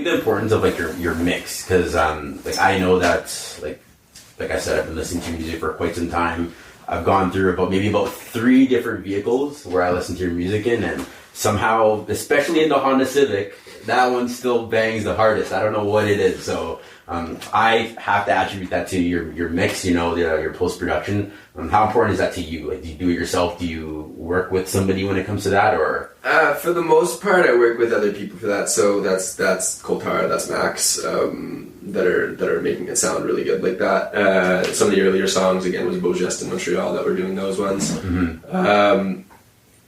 the importance of like your mix, because like I know that like I said, I've been listening to music for quite some time. I've gone through about 3 different vehicles where I listen to your music in, and somehow, especially in the Honda Civic, that one still bangs the hardest. I don't know what it is. So I have to attribute that to your mix, your post-production. How important is that to you? Like, do you do it yourself? Do you work with somebody when it comes to that, or? For the most part, I work with other people for that. So that's Coltara, that's Max, that are making it sound really good like that. Some of the earlier songs, again, was Beaugest in Montreal that were doing those ones. Mm-hmm.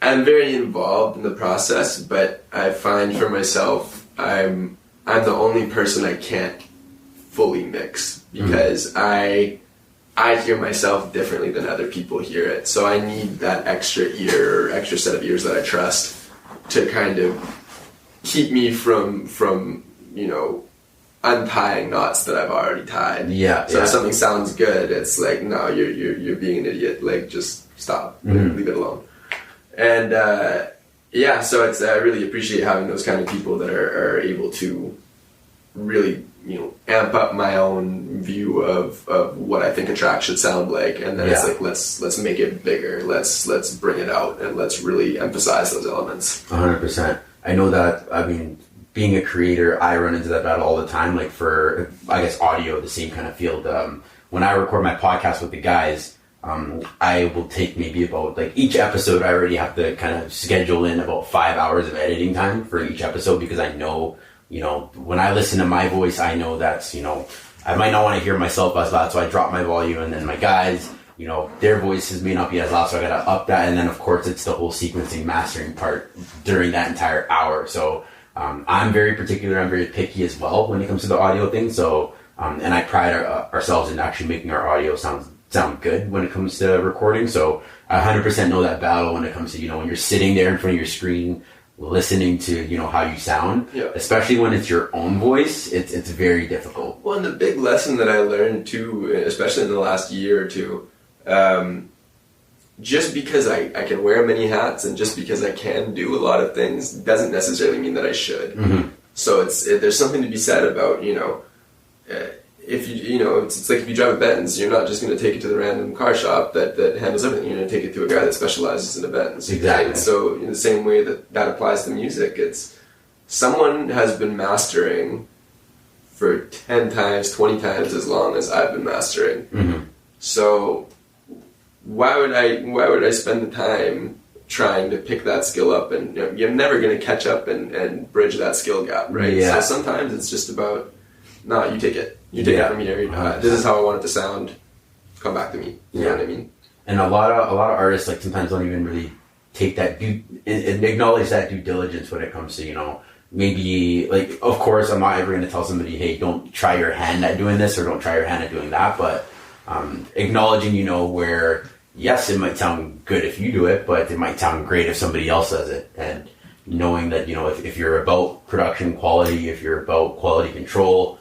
I'm very involved in the process, but I find for myself, I'm the only person I can't fully mix, because I hear myself differently than other people hear it. So I need that extra set of ears that I trust to kind of keep me from untying knots that I've already tied. Yeah. So if something sounds good, it's like, no, you're being an idiot. Like, just stop. Leave it alone. And so it's I really appreciate having those kind of people that are able to really amp up my own view of what I think a track should sound like, and then it's like, let's make it bigger, let's bring it out, and let's really emphasize those elements. 100%. I know that. I mean, being a creator, I run into that battle all the time. Like for, I guess, audio, the same kind of field. When I record my podcast with the guys, I will take maybe about, like, each episode, I already have to kind of schedule in about 5 hours of editing time for each episode, because I know, when I listen to my voice, I know that's, I might not want to hear myself as loud, so I drop my volume, and then my guys, their voices may not be as loud, so I gotta up that, and then of course it's the whole sequencing, mastering part during that entire hour. So I'm very particular, I'm very picky as well when it comes to the audio thing. So and I pride ourselves in actually making our audio sound good when it comes to recording. So I 100% know that battle when it comes to, when you're sitting there in front of your screen listening to, how you sound, especially when it's your own voice, it's very difficult. Well, and the big lesson that I learned too, especially in the last year or two, just because I can wear many hats and just because I can do a lot of things doesn't necessarily mean that I should. Mm-hmm. So there's something to be said about, if it's like if you drive a Benz, you're not just going to take it to the random car shop that handles everything. You're going to take it to a guy that specializes in a Benz. Exactly. And so in the same way that applies to music, it's someone has been mastering for 10 times, 20 times as long as I've been mastering. Mm-hmm. So why would I spend the time trying to pick that skill up? And you're never going to catch up and bridge that skill gap, right? Yeah. So sometimes it's just about, no, you take it. You take it from here. This is how I want it to sound. Come back to me. You know what I mean? And a lot of artists, like, sometimes don't even really take that and acknowledge that due diligence when it comes to, maybe, like, of course, I'm not ever going to tell somebody, hey, don't try your hand at doing this or don't try your hand at doing that. But acknowledging, where, yes, it might sound good if you do it, but it might sound great if somebody else does it. And knowing that, if you're about production quality, if you're about quality control,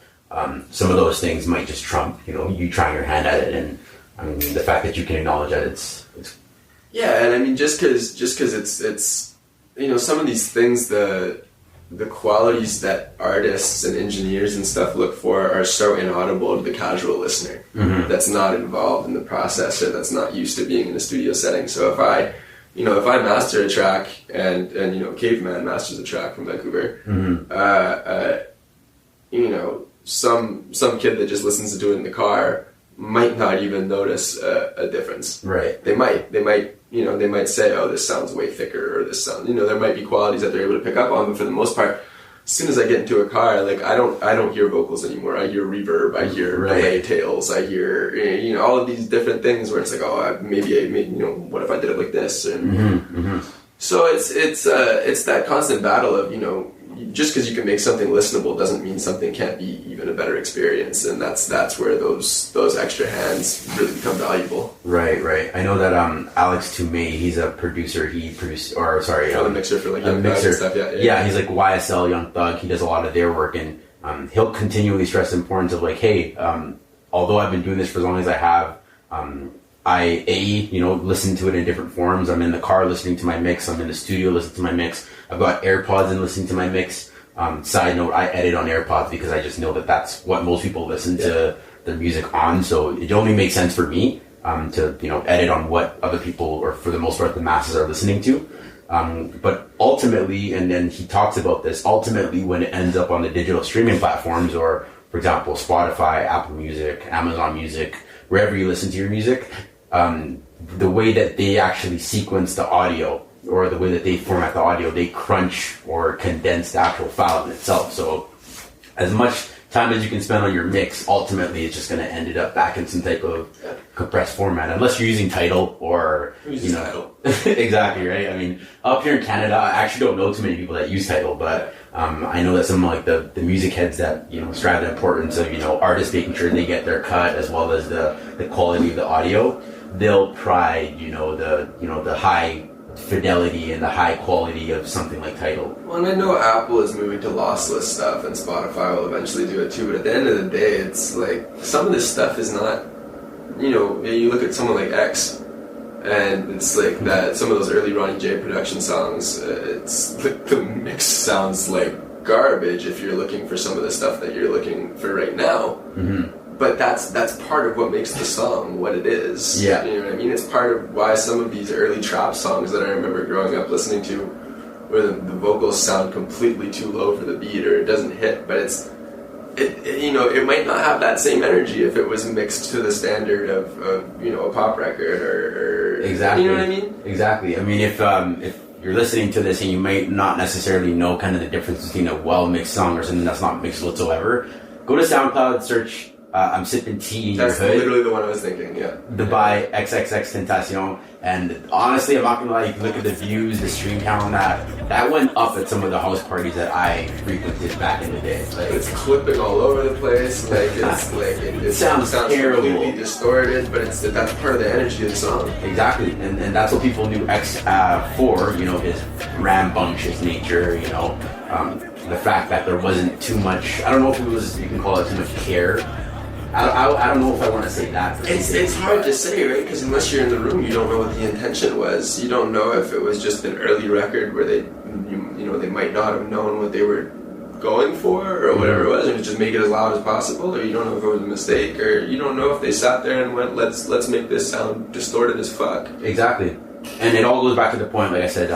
some of those things might just trump, you trying your hand at it. And I mean, the fact that you can acknowledge that it's yeah. And I mean, just cause it's, some of these things, the qualities that artists and engineers and stuff look for are so inaudible to the casual listener that's not involved in the process or that's not used to being in a studio setting. So if I master a track and Caveman masters a track from Vancouver, some kid that just listens to it in the car might not even notice a difference. Right. They might say, oh, this sounds way thicker, or this sound, there might be qualities that they're able to pick up on, but for the most part, as soon as I get into a car, like, I don't hear vocals anymore. I hear reverb, I hear delay tails, I hear, all of these different things where it's like, oh, maybe what if I did it like this? And so it's that constant battle of, just because you can make something listenable doesn't mean something can't be even a better experience, and that's where those extra hands really become valuable. Right. I know that Alex Toomey, he's a producer. He produced, the mixer for like Young Thug and stuff. Yeah, he's like YSL, Young Thug. He does a lot of their work, and he'll continually stress the importance of, like, hey, although I've been doing this for as long as I have, I listen to it in different forms. I'm in the car listening to my mix. I'm in the studio listening to my mix. I've got AirPods and listening to my mix. Side note, I edit on AirPods because I just know that that's what most people listen to their music on. So it only makes sense for me to edit on what other people, or for the most part the masses, are listening to. But ultimately, and then he talks about this, ultimately when it ends up on the digital streaming platforms, or for example Spotify, Apple Music, Amazon Music, wherever you listen to your music, the way that they actually sequence the audio, or the way that they format the audio, they crunch or condense the actual file in itself. So as much time as you can spend on your mix, ultimately it's just going to end it up back in some type of compressed format, unless you're using Tidal or Tidal. Exactly, right? I mean, up here in Canada, I actually don't know too many people that use Tidal, but I know that some like the music heads that strive the importance of artists making sure they get their cut, as well as the quality of the audio. They'll pride the high fidelity and the high quality of something like Tidal. Well, and I know Apple is moving to lossless stuff, and Spotify will eventually do it too, but at the end of the day, it's like some of this stuff is not, you look at someone like X, and it's like that, some of those early Ronnie J production songs, it's like the mix sounds like garbage if you're looking for some of the stuff that you're looking for right now. Mm-hmm. But that's part of what makes the song what it is. Yeah. You know what I mean? It's part of why some of these early trap songs that I remember growing up listening to, where the vocals sound completely too low for the beat, or it doesn't hit, but it might not have that same energy if it was mixed to the standard of a pop record or exactly. You know what I mean? Exactly. I mean, if you're listening to this and you might not necessarily know kind of the difference between a well-mixed song or something that's not mixed whatsoever, go to SoundCloud, search I'm Sipping Tea in Your Hood. That's literally the one I was thinking, yeah. By XXXTentacion. And honestly, I'm not gonna lie, you can look at the views, the stream count on that went up at some of the house parties that I frequented back in the day. Like, it's clipping all over the place, like it sounds terrible, completely distorted, but that's part of the energy of the song. Exactly, and that's what people knew X for, his rambunctious nature, the fact that there wasn't too much, I don't know if you can call it too much care. I don't know if I want to say that. It's hard to say, right? Because unless you're in the room, you don't know what the intention was. You don't know if it was just an early record where they might not have known what they were going for or whatever it was, and just make it as loud as possible. Or you don't know if it was a mistake, or you don't know if they sat there and went, let's make this sound distorted as fuck. Exactly, and it all goes back to the point, like I said,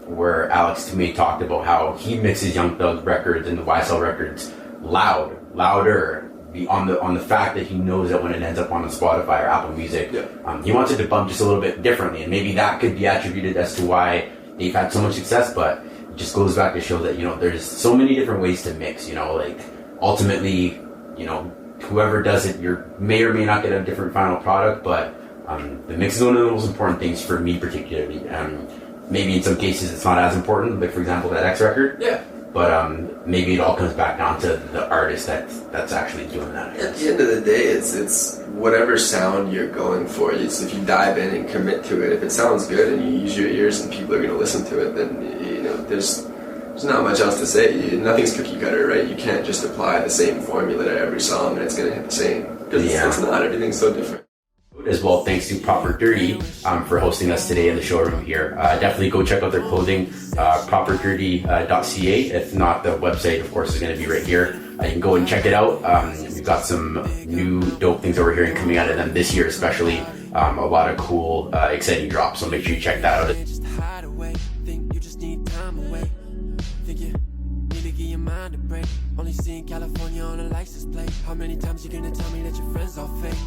where Alex Toomey talked about how he mixes Young Thug records and the YSL records louder. On the fact that he knows that when it ends up on the Spotify or Apple Music, he wants it to bump just a little bit differently, and maybe that could be attributed as to why they've had so much success. But it just goes back to show that there's so many different ways to mix. Like ultimately, whoever does it, you may or may not get a different final product, but the mix is one of the most important things for me particularly. Maybe in some cases it's not as important, like for example that X record. Yeah. But maybe it all comes back down to the artist that's actually doing that. At the end of the day, it's whatever sound you're going for. If you dive in and commit to it, if it sounds good and you use your ears and people are going to listen to it, then there's not much else to say. Nothing's cookie cutter, right? You can't just apply the same formula to every song and it's going to hit the same. Because it's not. Everything's so different. As well, thanks to Proper Dirty for hosting us today in the showroom here. Definitely go check out their clothing, properdirty.ca. If not, the website, of course, is going to be right here. You can go and check it out. We've got some new dope things that we're hearing coming out of them this year, especially a lot of cool, exciting drops. So make sure you check that out. Only see in California on a license plate. How many times you gonna tell me that your friends all fake?